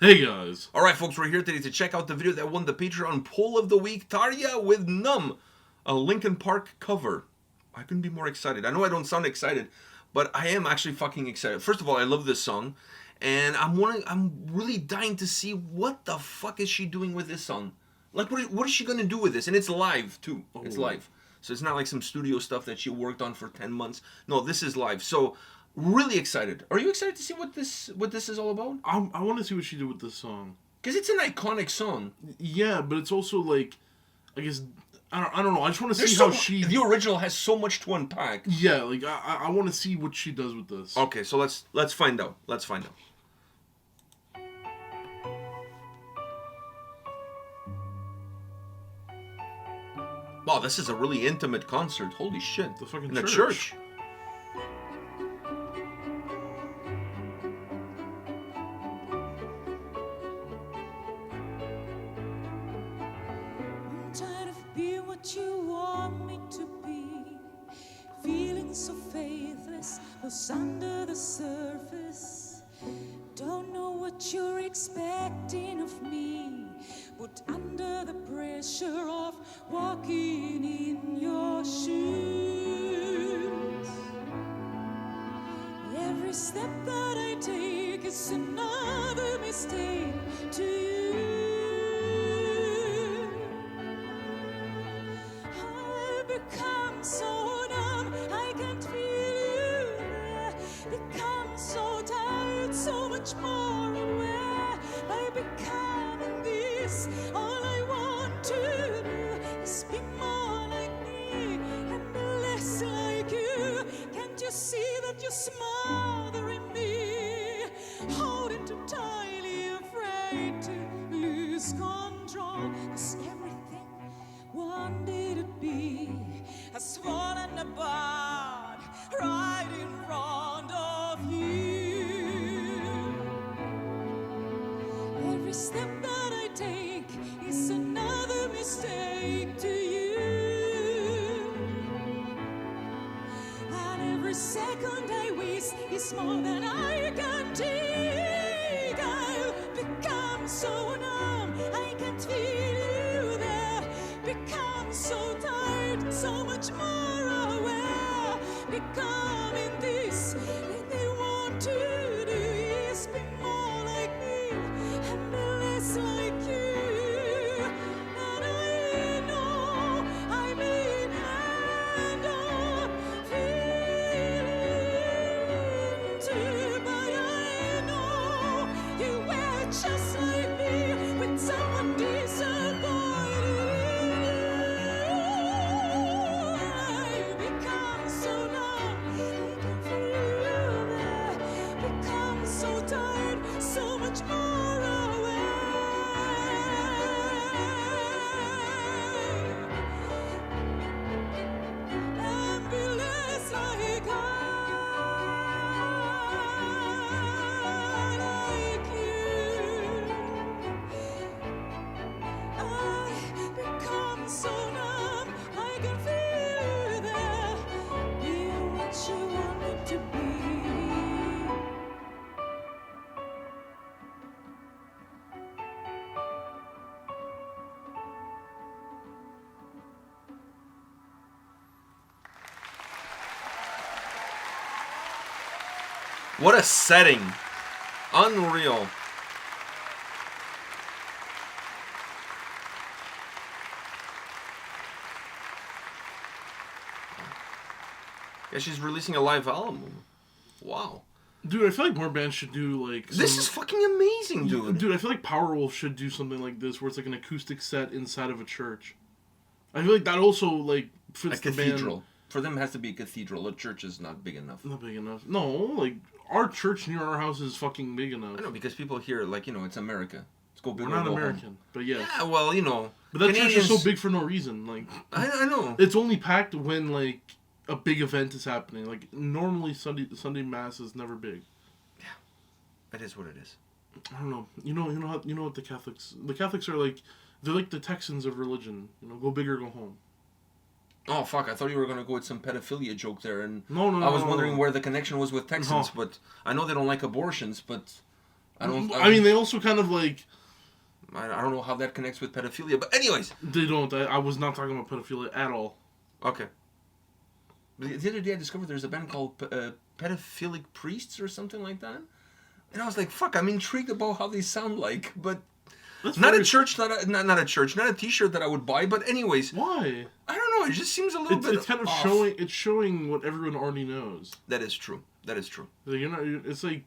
Hey guys. Alright folks, we're here today to check out the video that won the Patreon poll of the week, Tarja with Numb, a Linkin Park cover. I couldn't be more excited. I know I don't sound excited, but I am actually fucking excited. First of all, I love this song, and I'm really dying to see what the fuck is she doing with this song. Like, what is she gonna do with this? And it's live, too. It's live. So it's not like some studio stuff that she worked on for 10 months. No, this is live. So, really excited. Are you excited to see what this is all about? I want to see what she did with this song. Because it's an iconic song. Yeah, but it's also like, I guess, I don't know. I just want to see how she... The original has so much to unpack. Yeah, like, I want to see what she does with this. Okay, so let's find out. Let's find out. Wow, this is a really intimate concert. Holy shit. The fucking in the church. I'm tired of being what you want me to be, feeling so faithless, what's under the surface. Don't know what you're expecting of me, but under the pressure of walking in your shoes, every step that I take is another mistake to you. I've become so numb, I can't feel you. Become so tired, so much more aware. I become this. All I want to do is be more like me and less like you. Can't you see that you're smothering me? Holding too tightly, afraid to lose control. 'Cause everything wanted to be has fallen apart right in front of you. Every step that I take is another mistake to you, and every second I waste is more than I can take. I've become so numb, I can't feel you there. Become so tired, so much more aware. Becoming this that they want to do is be more like me and less like you. And I know I may end up feeling too, but I know you were just like me with someone disappointed. I've become so numb, I can feel you there. Become so tired, so much more aware. And be less like I've become so numb, I can feel you there. Be what you want me to be. What a setting. Unreal. Yeah, she's releasing a live album. Wow. Dude, I feel like more bands should do, like... This is fucking amazing, dude. Dude, I feel like Powerwolf should do something like this, where it's like an acoustic set inside of a church. I feel like that also, like, fits the band. A cathedral. For them, it has to be a cathedral. A church is not big enough. Not big enough. No, like, our church near our house is fucking big enough. I know, because people here, like, you know, it's America. Let's go big. We're not American, but yes. Yeah, well, you know. But that Canadians... church is so big for no reason. Like, I know. It's only packed when, like, a big event is happening. Like, normally Sunday Mass is never big. Yeah. That is what it is. I don't know. You know what the Catholics are like. They're like the Texans of religion. You know, go big or go home. Oh, fuck, I thought you were going to go with some pedophilia joke there, and No, I was wondering where the connection was with Texans, but I know they don't like abortions, but I don't. I mean, they also kind of like. I don't know how that connects with pedophilia, but anyways. They don't. I was not talking about pedophilia at all. Okay. The other day I discovered there's a band called Pedophilic Priests or something like that. And I was like, fuck, I'm intrigued about how they sound like, but That's not very- a church, not a church, not a t-shirt that I would buy, but anyways. Why? I don't know, it just seems a little bit It's kind of off. showing what everyone already knows. That is true. Like, it's like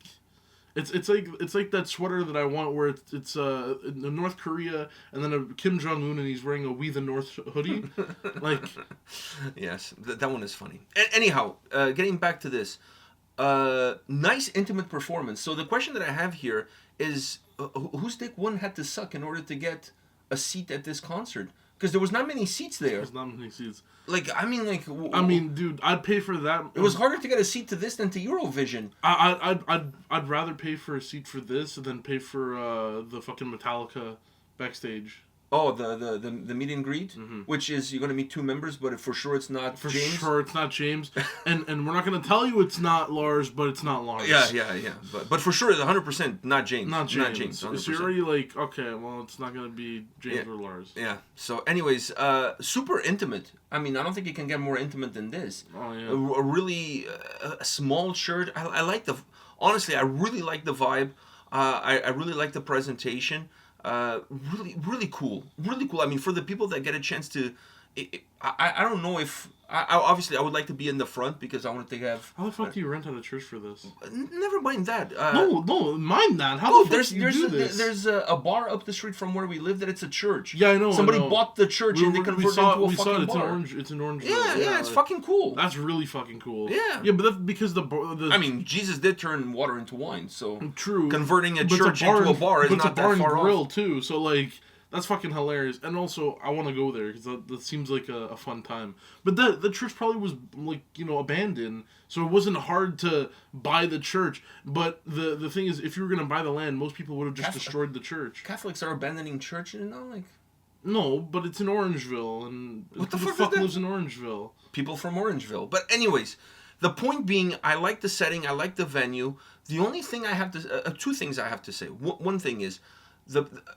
it's like that sweater that I want where it's in North Korea and then a Kim Jong-Un and he's wearing a We the North hoodie. Like, yes, that one is funny. Anyhow, getting back to this, nice intimate performance. So the question that I have here is, whose dick one had to suck in order to get a seat at this concert? Because there was not many seats there. there's not many seats. Like, I mean, Dude, I'd pay for that. it was harder to get a seat to this than to Eurovision. I'd rather pay for a seat for this than pay for the fucking Metallica backstage. Oh, the meet and greet, which is you're going to meet two members, but for sure it's not For James. sure, it's not James, and we're not gonna tell you it's not Lars, but it's not Lars. Yeah. But for sure, 100% not James. Not James. 100%. So you're already like, okay, well, it's not gonna be James or Lars. Yeah. So, anyways, super intimate. I mean, I don't think it can get more intimate than this. Oh yeah. A really a small shirt. I like the. Honestly, I really like the vibe. I really like the presentation. Really cool. I mean, for the people that get a chance to, I don't know if obviously I would like to be in the front because I wanted to have. How the fuck do you rent out a church for this? Never mind that. No, mind that. How Dude, the fuck do you do this? there's a bar up the street from where we live that it's a church. Yeah, I know. Somebody bought the church and they converted it into a fucking it's bar. It's an orange. Yeah, it's fucking cool. That's really fucking cool. Yeah. Yeah, but that's because the I mean, Jesus did turn water into wine, so true. converting a But it's church into a bar is but it's not a bar that far and grill off. too. So like, that's fucking hilarious. And also, I want to go there because that seems like a fun time. But the church probably was like abandoned, so it wasn't hard to buy the church. But the thing is, if you were gonna buy the land, most people would have just destroyed the church. Catholics are abandoning church, like No, but it's in Orangeville, and What the who fuck is that? lives in Orangeville? people from Orangeville. But anyways, the point being, I like the setting, I like the venue. The only thing I have to, two things I have to say. One thing is,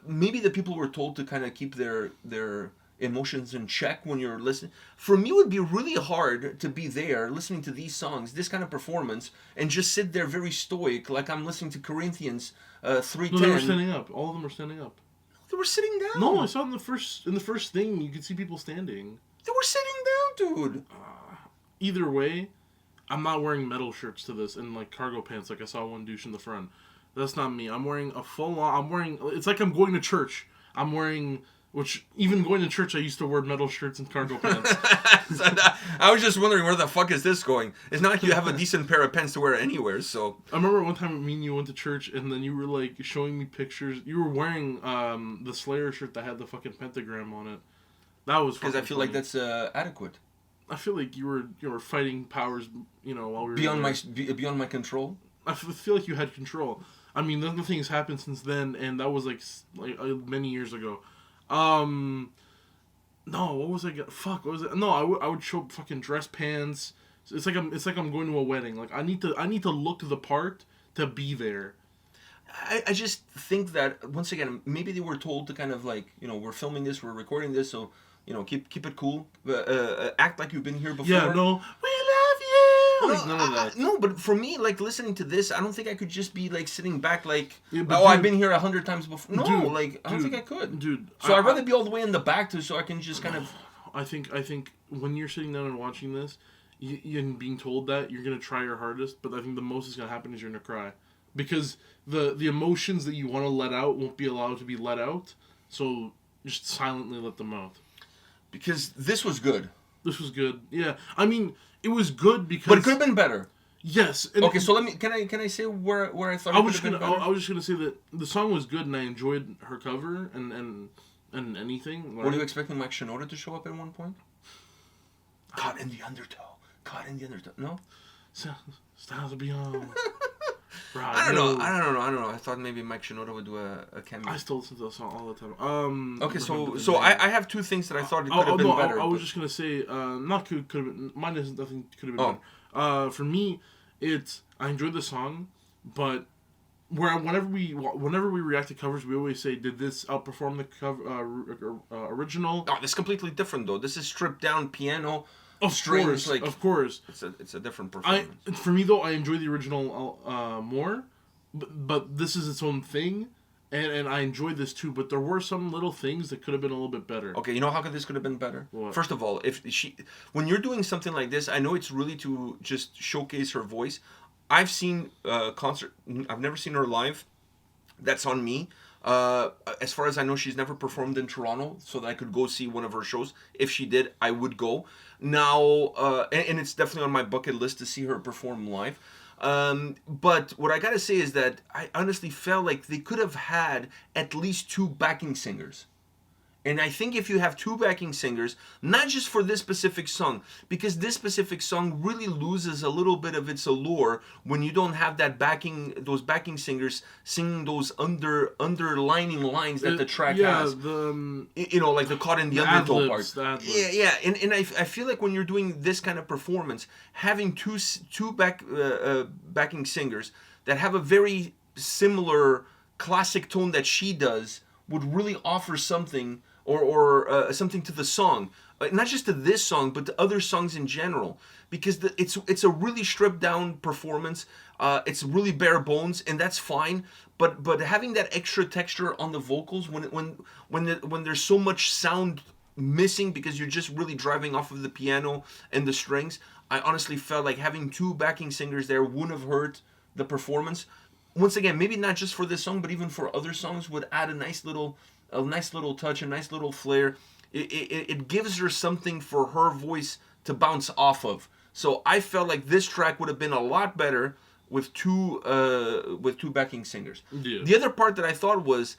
maybe the people were told to kind of keep their emotions in check when you're listening. For me, it would be really hard to be there listening to these songs, this kind of performance, and just sit there very stoic, like I'm listening to Corinthians 3:10. No, they were standing up. All of them were standing up. They were sitting down. No, I saw in the first thing you could see people standing. They were sitting down, dude. Either way, I'm not wearing metal shirts to this and like cargo pants like I saw one douche in the front. That's not me. I'm wearing a full on. It's like I'm going to church. I'm wearing. Which, even going to church, I used to wear metal shirts and cargo pants. I was just wondering where the fuck is this going? It's not like you have a decent pair of pants to wear anywhere, so... I remember one time me and you went to church, and then you were, like, showing me pictures. You were wearing the Slayer shirt that had the fucking pentagram on it. That was fucking Because I feel funny. like that's adequate. I feel like you were fighting powers, while we were Beyond there. beyond my control? I feel like you had control. I mean, nothing has happened since then, and that was, like many years ago. No, what was I gonna... Fuck, what was it? No, I would show fucking dress pants. It's like I'm going to a wedding. Like, I need to look the part to be there. I just think that, once again, maybe they were told to kind of like, we're filming this, we're recording this, so, keep it cool. Act like you've been here before. Yeah, no, we love you! Like, none of that. No, but for me, like, listening to this, I don't think I could just be, like, sitting back, like, Yeah, but I've dude- been here 100 times before. No, Dude, like, I don't think I could. Dude. So I'd rather be all the way in the back, so I can just kind of... I think when you're sitting down and watching this, and being told that, you're going to try your hardest, but I think the most is going to happen is you're going to cry. Because the emotions that you want to let out won't be allowed to be let out, so just silently let them out. Because this was good. This was good. Yeah. I mean, it was good because... But it could have been better. Yes. Okay, so can I say where I thought I it was could have just been better? I was just gonna say that the song was good and I enjoyed her cover and anything. Were you expecting Mike Shinoda to show up at one point? Caught in the undertow. No? Styles Beyond. I don't know. I thought maybe Mike Shinoda would do a cameo. I still listen to the song all the time. Okay, so I have two things that I thought it could have been better. I was just gonna say, not could have been. Mine isn't nothing could have been Oh. better. For me, I enjoyed the song, but where whenever we react to covers, we always say, did this outperform the cover original? Oh, this is completely different though. This is stripped down piano. Of strings, course, of course. It's a different performance. For me though, I enjoy the original more, but this is its own thing, and I enjoyed this too. But there were some little things that could have been a little bit better. Okay, you know how this could have been better? What? First of all, when you're doing something like this, I know it's really to just showcase her voice. I've seen concert. I've never seen her live. That's on me. As far as I know, she's never performed in Toronto, so that I could go see one of her shows. If she did, I would go. Now, and it's definitely on my bucket list to see her perform live. But what I gotta say is that I honestly felt like they could have had at least 2 backing singers. And I think if you have 2 backing singers, not just for this specific song, because this specific song really loses a little bit of its allure when you don't have those backing singers singing those underlining lines that the track has. Like the caught in the undertow part. Yeah. And I feel like when you're doing this kind of performance, having two backing singers that have a very similar classic tone that she does would really offer something or something to the song, not just to this song, but to other songs in general. Because it's a really stripped down performance. It's really bare bones, and that's fine. But having that extra texture on the vocals when there's so much sound missing because you're just really driving off of the piano and the strings, I honestly felt like having 2 backing singers there wouldn't have hurt the performance. Once again, maybe not just for this song, but even for other songs, would add a nice little touch, a nice little flair. It gives her something for her voice to bounce off of. So I felt like this track would have been a lot better with two backing singers. Yeah. The other part that I thought was,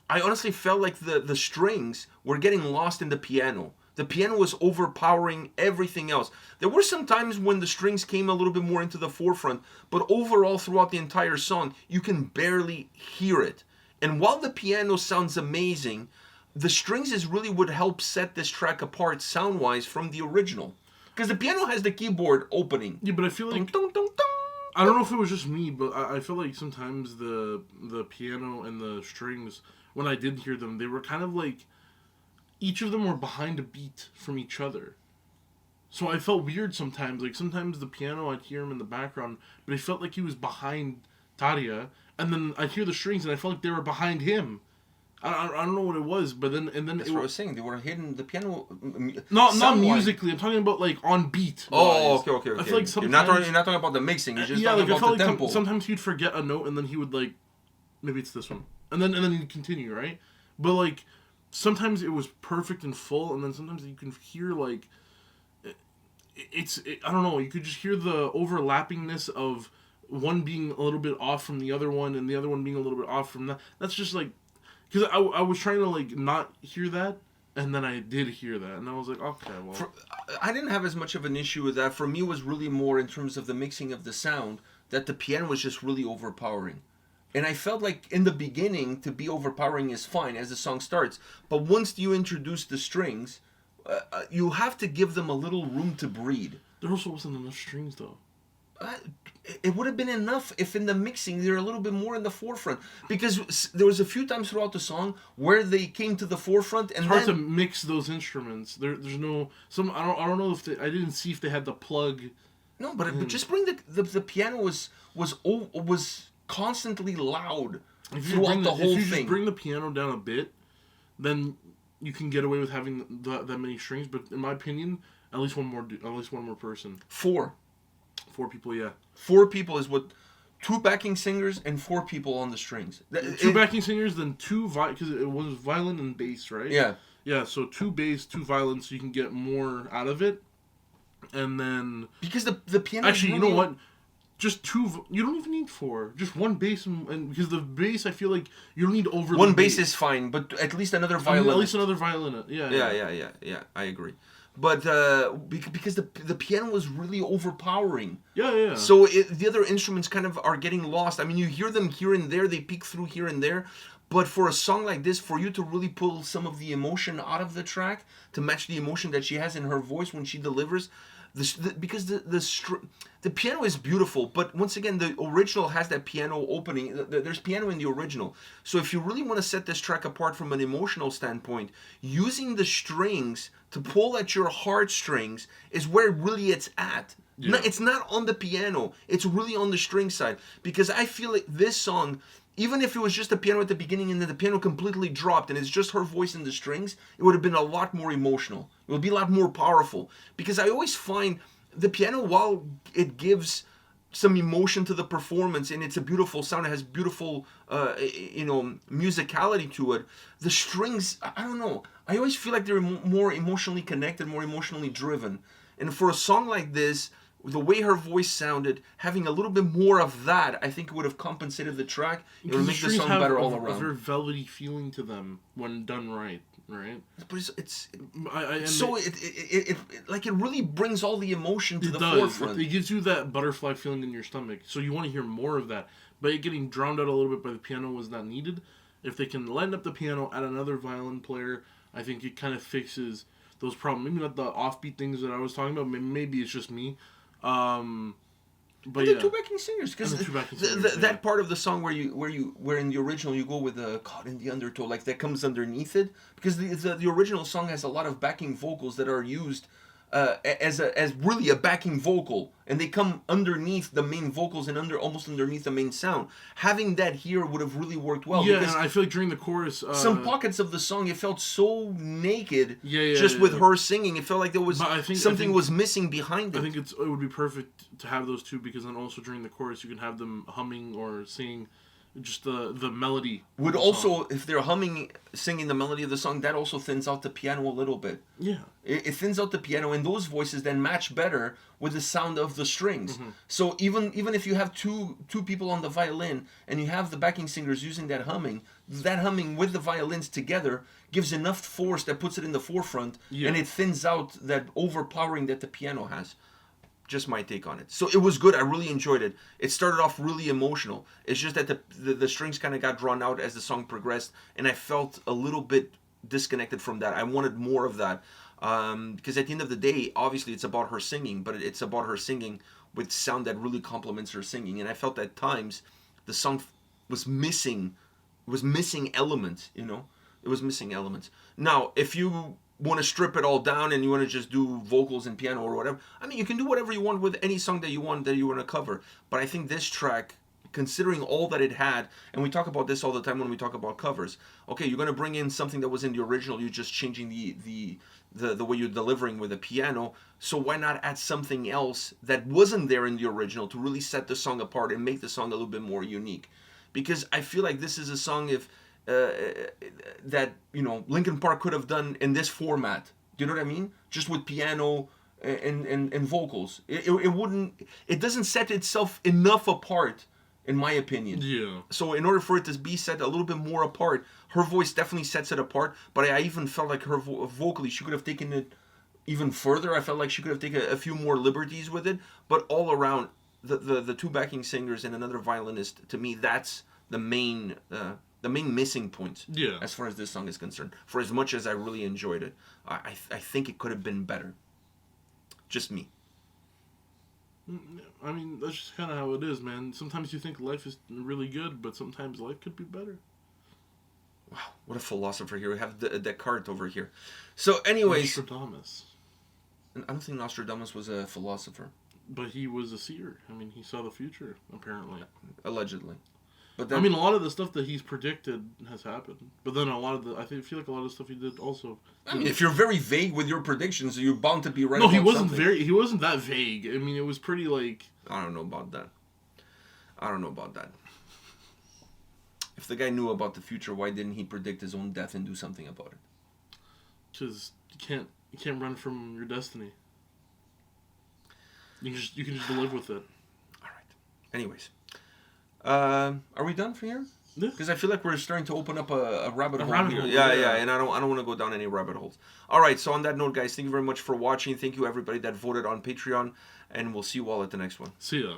I honestly felt like the strings were getting lost in the piano. The piano was overpowering everything else. There were some times when the strings came a little bit more into the forefront, but overall throughout the entire song, you can barely hear it. And while the piano sounds amazing, the strings is really what helps set this track apart sound-wise from the original. Because the piano has the keyboard opening. Yeah, but I feel like... Dun, dun, dun, I don't know if it was just me, but I feel like sometimes the piano and the strings, when I did hear them, they were kind of like... Each of them were behind a beat from each other. So I felt weird sometimes. Like, sometimes the piano, I'd hear him in the background, but it felt like he was behind Tarja. And then I'd hear the strings, and I felt like they were behind him. I don't know what it was, but then... That's what I was saying. They were hidden, the piano... Not musically. I'm talking about, like, on beat. Oh, okay. I feel like sometimes... You're not talking about the mixing. You're just talking about the tempo. Sometimes he'd forget a note, and then he would, like... Maybe it's this one. And then he'd continue, right? But, like... Sometimes it was perfect and full, and then sometimes you can hear, like... I don't know, you could just hear the overlappingness of one being a little bit off from the other one, and the other one being a little bit off from that. That's just, like... Because I was trying to, like, not hear that, and then I did hear that, and I was like, okay, well... I didn't have as much of an issue with that. For me, it was really more in terms of the mixing of the sound, that the piano was just really overpowering. And I felt like in the beginning, to be overpowering is fine as the song starts. But once you introduce the strings, you have to give them a little room to breathe. There also wasn't enough strings, though. It would have been enough if in the mixing they're a little bit more in the forefront. Because there was a few times throughout the song where they came to the forefront and it's hard to mix those instruments. There's no... I don't know if I didn't see if they had the plug. No, but just bring the piano was constantly loud throughout the whole thing. If you just bring the piano down a bit, then you can get away with having that many strings. But in my opinion, at least one more person. 4 people, yeah. 4 people is what... 2 backing singers and 4 people on the strings. 2 backing singers, then 2 because it was violin and bass, right? Yeah. Yeah, so 2 bass, 2 violins, so you can get more out of it. And then... Because the piano... Actually, really... you know what? Just 2... You don't even need 4. Just 1 bass, and because the bass, I feel like you don't need over... 1 bass is fine, but at least another violin. At least another violin. Yeah. I agree. But because the piano was really overpowering. Yeah. So the other instruments kind of are getting lost. I mean, you hear them here and there. They peek through here and there. But for a song like this, for you to really pull some of the emotion out of the track, to match the emotion that she has in her voice when she delivers, Because the piano is beautiful, but once again, the original has that piano opening. There's piano in the original. So if you really want to set this track apart from an emotional standpoint, using the strings to pull at your heartstrings is where really it's at. Yeah. It's not on the piano. It's really on the string side. Because I feel like this song, even if it was just a piano at the beginning and then the piano completely dropped and it's just her voice and the strings, it would have been a lot more emotional. It would be a lot more powerful. Because I always find the piano, while it gives some emotion to the performance and it's a beautiful sound, it has beautiful, musicality to it, the strings, I don't know. I always feel like they're more emotionally connected, more emotionally driven. And for a song like this, the way her voice sounded, having a little bit more of that, I think it would have compensated the track. It would make the song better all around. A very velvety feeling to them when done right? But it really brings all the emotion to the forefront. It gives you that butterfly feeling in your stomach, so you want to hear more of that. But it getting drowned out a little bit by the piano was not needed. If they can lighten up the piano, add another violin player, I think it kind of fixes those problems. Maybe not the offbeat things that I was talking about. Maybe it's just me. But the two backing singers, because that that part of the song where in the original you go with the caught in the undertow, like that comes underneath it, because the original song has a lot of backing vocals that are used as really a backing vocal, and they come underneath the main vocals and almost underneath the main sound. Having that here would have really worked well. Yeah, and I feel like during the chorus, some pockets of the song, it felt so naked. Just with her singing, it felt like there was something was missing behind it. I think it would be perfect to have those two, because then also during the chorus you can have them humming or singing just the melody. Would also, if they're singing the melody of the song, that also thins out the piano a little bit. Yeah. It thins out the piano, and those voices then match better with the sound of the strings. Mm-hmm. So even if you have two people on the violin and you have the backing singers using that humming with the violins together gives enough force that puts it in the forefront, and it thins out that overpowering that the piano has. Just my take on it. So it was good. I really enjoyed it. It started off really emotional. It's just that the strings kind of got drawn out as the song progressed, and I felt a little bit disconnected from that. I wanted more of that, because at the end of the day, obviously it's about her singing, but it's about her singing with sound that really complements her singing. And I felt at times the song was missing elements. It was missing elements. Now, if you want to strip it all down and you want to just do vocals and piano or whatever, I mean, you can do whatever you want with any song that you want to cover. But I think this track, considering all that it had, and we talk about this all the time when we talk about covers. Okay, you're going to bring in something that was in the original. You're just changing the way you're delivering with the piano. So why not add something else that wasn't there in the original to really set the song apart and make the song a little bit more unique? Because I feel like this is a song that Linkin Park could have done in this format. Do you know what I mean? Just with piano and vocals. It doesn't set itself enough apart, in my opinion. Yeah. So in order for it to be set a little bit more apart, her voice definitely sets it apart. But I even felt like her vocally, she could have taken it even further. I felt like she could have taken a few more liberties with it. But all around, the two backing singers and another violinist, to me, that's the main missing points, as far as this song is concerned. For as much as I really enjoyed it, I think it could have been better. Just me. I mean, that's just kind of how it is, man. Sometimes you think life is really good, but sometimes life could be better. Wow, what a philosopher here. We have Descartes over here. So anyways... Nostradamus. I don't think Nostradamus was a philosopher. But he was a seer. I mean, he saw the future, apparently. Allegedly. But then, I mean, a lot of the stuff that he's predicted has happened. But then I feel like a lot of the stuff he did also... I mean, if you're very vague with your predictions, you're bound to be right. No, he wasn't he wasn't that vague. I mean, it was pretty like... I don't know about that. If the guy knew about the future, why didn't he predict his own death and do something about it? Because you can't run from your destiny. You can just live with it. All right. Anyways. Are we done for here? Yeah. Because I feel like we're starting to open up a rabbit hole here. Hole. Yeah, and I don't want to go down any rabbit holes. All right, so on that note, guys, thank you very much for watching. Thank you everybody that voted on Patreon, and we'll see you all at the next one. See ya.